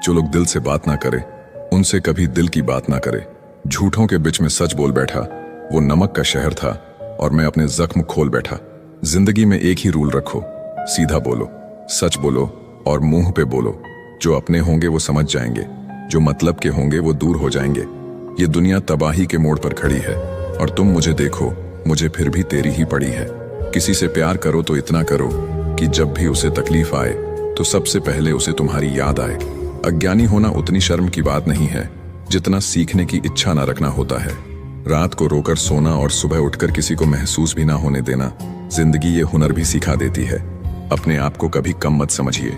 जो लोग दिल से बात ना करे उनसे कभी दिल की बात ना करे। झूठों के बीच में सच बोल बैठा, वो नमक का शहर था और मैं अपने जख्म खोल बैठा। जिंदगी में एक ही रूल रखो, सीधा बोलो, सच बोलो और मुंह पे बोलो। जो अपने होंगे वो समझ जाएंगे, जो मतलब के होंगे वो दूर हो जाएंगे। ये दुनिया तबाही के मोड़ पर खड़ी है और तुम मुझे देखो, मुझे फिर भी तेरी ही पड़ी है। किसी से प्यार करो तो इतना करो कि जब भी उसे तकलीफ आए तो सबसे पहले उसे तुम्हारी याद आए। अज्ञानी होना उतनी शर्म की बात नहीं है जितना सीखने की इच्छा ना रखना होता है। रात को रोकर सोना और सुबह उठकर किसी को महसूस भी ना होने देना, जिंदगी ये हुनर भी सिखा देती है। अपने आप को कभी कम मत समझिए,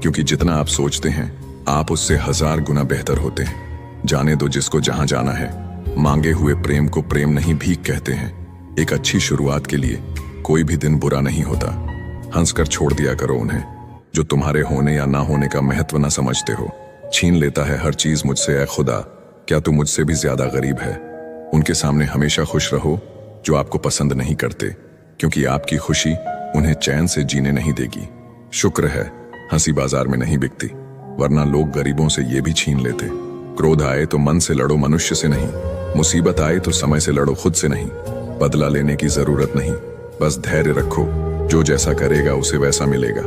क्योंकि जितना आप सोचते हैं आप उससे 1000 गुना बेहतर होते हैं। जाने दो जिसको जहां जाना है। मांगे हुए प्रेम को प्रेम नहीं भीख कहते हैं। एक अच्छी शुरुआत के लिए कोई भी दिन बुरा नहीं होता। हंसकर छोड़ दिया करो उन्हें जो तुम्हारे होने या ना होने का महत्व ना समझते हो। छीन लेता है हर चीज मुझसे, ऐ खुदा क्या तू मुझसे भी ज्यादा गरीब है। उनके सामने हमेशा खुश रहो जो आपको पसंद नहीं करते, क्योंकि आपकी खुशी उन्हें चैन से जीने नहीं देगी। शुक्र है हंसी बाजार में नहीं बिकती, वरना लोग गरीबों से ये भी छीन लेते। क्रोध आए तो मन से लड़ो, मनुष्य से नहीं। मुसीबत आए तो समय से लड़ो, खुद से नहीं। बदला लेने की जरूरत नहीं, बस धैर्य रखो। जो जैसा करेगा उसे वैसा मिलेगा।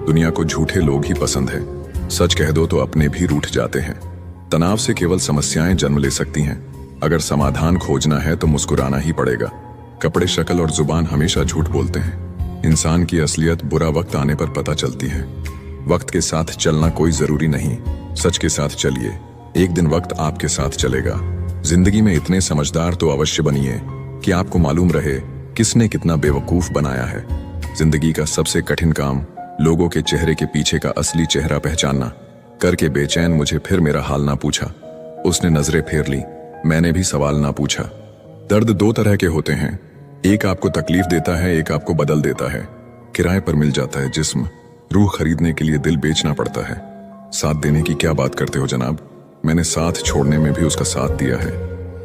दुनिया को झूठे लोग ही पसंद है, सच कह दो तो अपने भी रूठ जाते हैं। तनाव से केवल समस्याएं जन्म ले सकती हैं। अगर समाधान खोजना है तो मुस्कुराना ही पड़ेगा। कपड़े, शक्ल और जुबान हमेशा झूठ बोलते हैं। इंसान की असलियत बुरा वक्त आने पर पता चलती है। वक्त के साथ चलना कोई जरूरी नहीं, सच के साथ चलिए, एक दिन वक्त आपके साथ चलेगा। जिंदगी में इतने समझदार तो अवश्य बनिए कि आपको मालूम रहे किसने कितना बेवकूफ बनाया है। जिंदगी का सबसे कठिन काम लोगों के चेहरे के पीछे का असली चेहरा पहचानना। करके बेचैन मुझे फिर मेरा हाल ना पूछा। उसने नजरें फेर ली, मैंने भी सवाल ना पूछा। दर्द 2 तरह के होते हैं, एक आपको तकलीफ देता है, एक आपको बदल देता है। किराए पर मिल जाता है जिस्म, रूह खरीदने के लिए दिल बेचना पड़ता है। साथ देने की क्या बात करते हो जनाब, मैंने साथ छोड़ने में भी उसका साथ दिया है।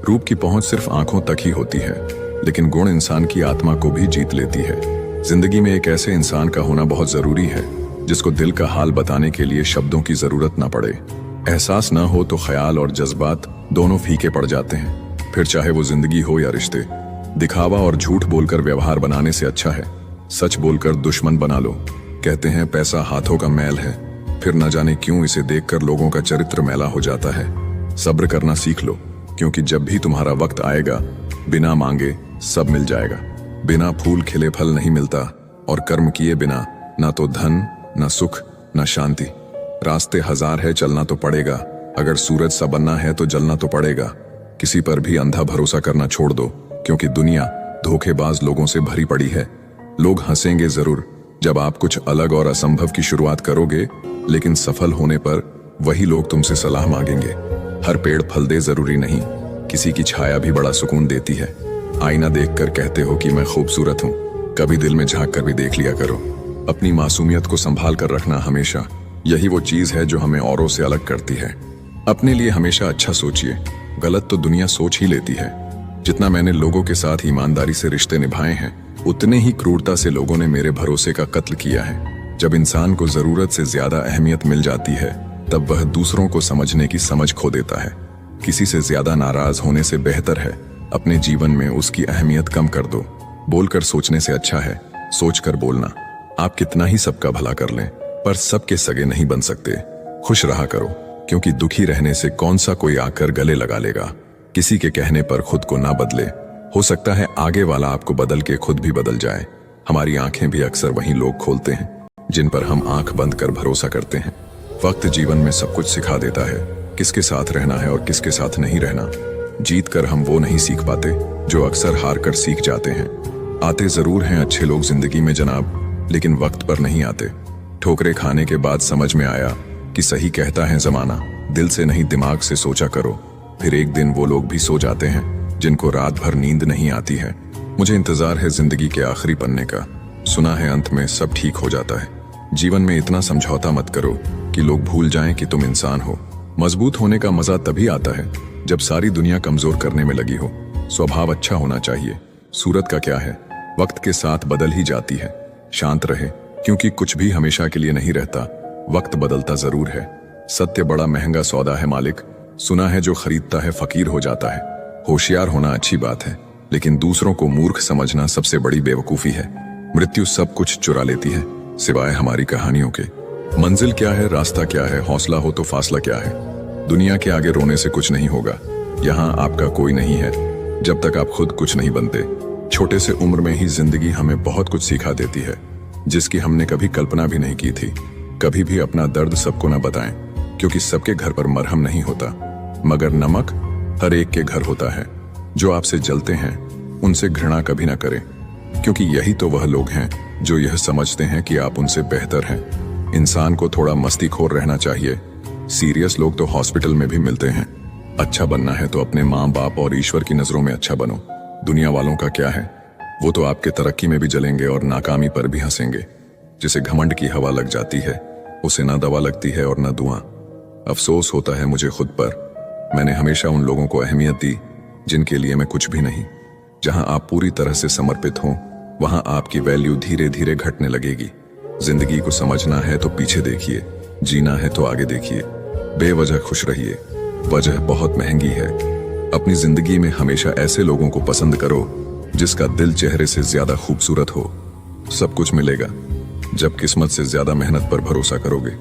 रूप की पहुंच सिर्फ आंखों तक ही होती है, लेकिन गुण इंसान की आत्मा को भी जीत लेती है। जिंदगी में एक ऐसे इंसान का होना बहुत जरूरी है जिसको दिल का हाल बताने के लिए शब्दों की जरूरत ना पड़े। एहसास ना हो तो ख्याल और जज्बात दोनों फीके पड़ जाते हैं। फिर चाहे वो जिंदगी हो या रिश्ते। दिखावा और झूठ बोलकर व्यवहार बनाने से अच्छा है सच बोलकर दुश्मन बना लो। कहते हैं पैसा हाथों का मैल है, फिर न जाने क्यों इसे देखकर लोगों का चरित्र मैला हो जाता है। सब्र करना सीख लो, क्योंकि जब भी तुम्हारा वक्त आएगा बिना मांगे सब मिल जाएगा। बिना फूल खिले फल नहीं मिलता, और कर्म किए बिना ना तो धन, ना सुख, ना शांति। रास्ते 1000 है, चलना तो पड़ेगा। अगर सूरज सा बनना है तो जलना तो पड़ेगा। किसी पर भी अंधा भरोसा करना छोड़ दो, क्योंकि दुनिया धोखेबाज लोगों से भरी पड़ी है। लोग हंसेंगे जरूर जब आप कुछ अलग और असंभव की शुरुआत करोगे, लेकिन सफल होने पर वही लोग तुमसे सलाह मांगेंगे। हर पेड़ फल दे जरूरी नहीं, किसी की छाया भी बड़ा सुकून देती है। आईना देखकर कहते हो कि मैं खूबसूरत हूँ, कभी दिल में झांक कर भी देख लिया करो। अपनी मासूमियत को संभाल कर रखना हमेशा, यही वो चीज है जो हमें औरों से अलग करती है। अपने लिए हमेशा अच्छा सोचिए, गलत तो दुनिया सोच ही लेती है। जितना मैंने लोगों के साथ ईमानदारी से रिश्ते निभाए हैं, उतने ही क्रूरता से लोगों ने मेरे भरोसे का कत्ल किया है। जब इंसान को जरूरत से ज्यादा अहमियत मिल जाती है, तब वह दूसरों को समझने की समझ खो देता है। किसी से ज्यादा नाराज होने से बेहतर है अपने जीवन में उसकी अहमियत कम कर दो। बोलकर सोचने से अच्छा है सोचकर बोलना। आप कितना ही सबका भला कर लें, पर सबके सगे नहीं बन सकते। खुश रहा करो, क्योंकि दुखी रहने से कौन सा कोई आकर गले लगा लेगा। किसी के कहने पर खुद को ना बदले, हो सकता है आगे वाला आपको बदल के खुद भी बदल जाए। हमारी आंखें भी अक्सर वही लोग खोलते हैं जिन पर हम आंख बंद कर भरोसा करते हैं। वक्त जीवन में सब कुछ सिखा देता है, किसके साथ रहना है और किसके साथ नहीं रहना। जीत कर हम वो नहीं सीख पाते जो अक्सर हार कर सीख जाते हैं। आते जरूर हैं अच्छे लोग जिंदगी में जनाब, लेकिन वक्त पर नहीं आते। ठोकरे खाने के बाद समझ में आया कि सही कहता है जमाना, दिल से नहीं दिमाग से सोचा करो। फिर एक दिन वो लोग भी सो जाते हैं जिनको रात भर नींद नहीं आती है। मुझे इंतजार है जिंदगी के आखिरी पन्ने का, सुना है अंत में सब ठीक हो जाता है। जीवन में इतना समझौता मत करो कि लोग भूल जाएं कि तुम इंसान हो। मजबूत होने का मजा तभी आता है जब सारी दुनिया कमजोर करने में लगी हो। स्वभाव अच्छा होना चाहिए, सूरत का क्या है, वक्त के साथ बदल ही जाती है। शांत रहे, क्योंकि कुछ भी हमेशा के लिए नहीं रहता। वक्त बदलता जरूर है, सत्य बड़ा महंगा सौदा है मालिक। सुना है जो खरीदता है फकीर हो जाता है। होशियार होना अच्छी बात है, लेकिन दूसरों को मूर्ख समझना सबसे बड़ी बेवकूफी है। मृत्यु सब कुछ चुरा लेती है, सिवाय हमारी कहानियों के। मंजिल क्या है, रास्ता क्या है, हौसला हो तो फासला क्या है। दुनिया के आगे रोने से कुछ नहीं होगा। यहाँ आपका कोई नहीं है जब तक आप खुद कुछ नहीं बनते। छोटे से उम्र में ही जिंदगी हमें बहुत कुछ सिखा देती है, जिसकी हमने कभी कल्पना भी नहीं की थी। कभी भी अपना दर्द सबको न बताएं, क्योंकि सबके घर पर मरहम नहीं होता, मगर नमक हर एक के घर होता है। जो आपसे जलते हैं उनसे घृणा कभी ना करें, क्योंकि यही तो वह लोग हैं जो यह समझते हैं कि आप उनसे बेहतर हैं। इंसान को थोड़ा मस्तीखोर रहना चाहिए। सीरियस लोग तो हॉस्पिटल में भी मिलते हैं। अच्छा बनना है तो अपने माँ बाप और ईश्वर की नजरों में अच्छा बनो। दुनिया वालों का क्या है, वो तो आपके तरक्की में भी जलेंगे और नाकामी पर भी हंसेंगे। जिसे घमंड की हवा लग जाती है उसे ना दवा लगती है और ना दुआ। अफसोस होता है मुझे खुद पर। मैंने हमेशा उन लोगों को अहमियत दी जिनके लिए मैं कुछ भी नहीं। जहां आप पूरी तरह से समर्पित हों, वहां आपकी वैल्यू धीरे धीरे घटने लगेगी। जिंदगी को समझना है तो पीछे देखिए, जीना है तो आगे देखिए। बेवजह खुश रहिए, वजह बहुत महंगी है। अपनी जिंदगी में हमेशा ऐसे लोगों को पसंद करो जिसका दिल चेहरे से ज्यादा खूबसूरत हो। सब कुछ मिलेगा जब किस्मत से ज्यादा मेहनत पर भरोसा करोगे।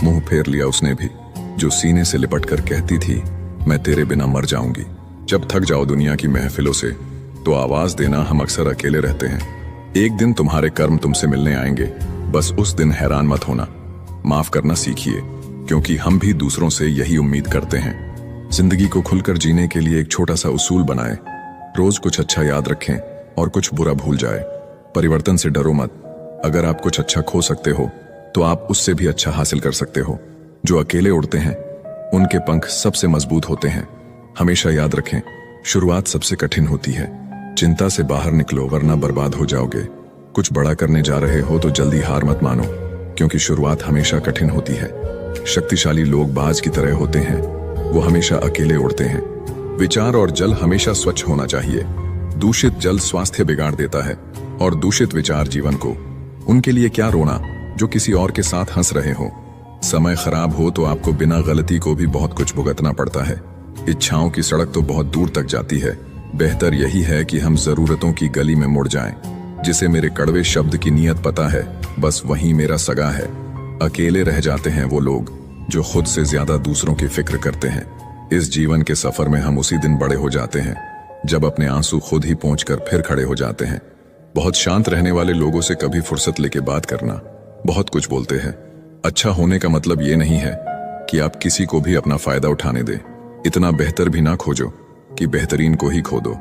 मुंह फेर लिया उसने भी जो सीने से लिपट कर कहती थी मैं तेरे बिना मर जाऊंगी। जब थक जाओ दुनिया की महफिलों से तो आवाज देना, हम अक्सर अकेले रहते हैं। एक दिन तुम्हारे कर्म तुमसे मिलने आएंगे, बस उस दिन हैरान मत होना। माफ करना सीखिए, क्योंकि हम भी दूसरों से यही उम्मीद करते हैं। जिंदगी को खुलकर जीने के लिए एक छोटा सा उसूल बनाए। रोज कुछ अच्छा याद रखें और कुछ बुरा भूल जाए। परिवर्तन से डरो मत। अगर आप कुछ अच्छा खो सकते हो तो आप उससे भी अच्छा हासिल कर सकते हो। जो अकेले उड़ते हैं उनके पंख सबसे मजबूत होते हैं। हमेशा याद रखें, शुरुआत सबसे कठिन होती है। चिंता से बाहर निकलो, वरना बर्बाद हो जाओगे। कुछ बड़ा करने जा रहे हो तो जल्दी हार मत मानो, क्योंकि शुरुआत हमेशा कठिन होती है। शक्तिशाली लोग बाज की तरह होते हैं, वो हमेशा अकेले उड़ते हैं। विचार और जल हमेशा स्वच्छ होना चाहिए। दूषित जल स्वास्थ्य बिगाड़ देता है और दूषित विचार जीवन को। उनके लिए क्या रोना जो किसी और के साथ हंस रहे हो। समय खराब हो तो आपको बिना गलती को भी बहुत कुछ भुगतना पड़ता है। इच्छाओं की सड़क तो बहुत दूर तक जाती है। बेहतर यही है कि हम जरूरतों की गली में मुड़ जाएं। जिसे मेरे कड़वे शब्द की नीयत पता है, बस वही मेरा सगा है। अकेले रह जाते हैं वो लोग जो खुद से ज्यादा दूसरों की फिक्र करते हैं। इस जीवन के सफर में हम उसी दिन बड़े हो जाते हैं जब अपने आंसू खुद ही पहुंचकर फिर खड़े हो जाते हैं। बहुत शांत रहने वाले लोगों से कभी फुर्सत लेके बात करना। बहुत कुछ बोलते हैं। अच्छा होने का मतलब ये नहीं है कि आप किसी को भी अपना फायदा उठाने दें। इतना बेहतर भी ना खोजो कि बेहतरीन को ही खो दो।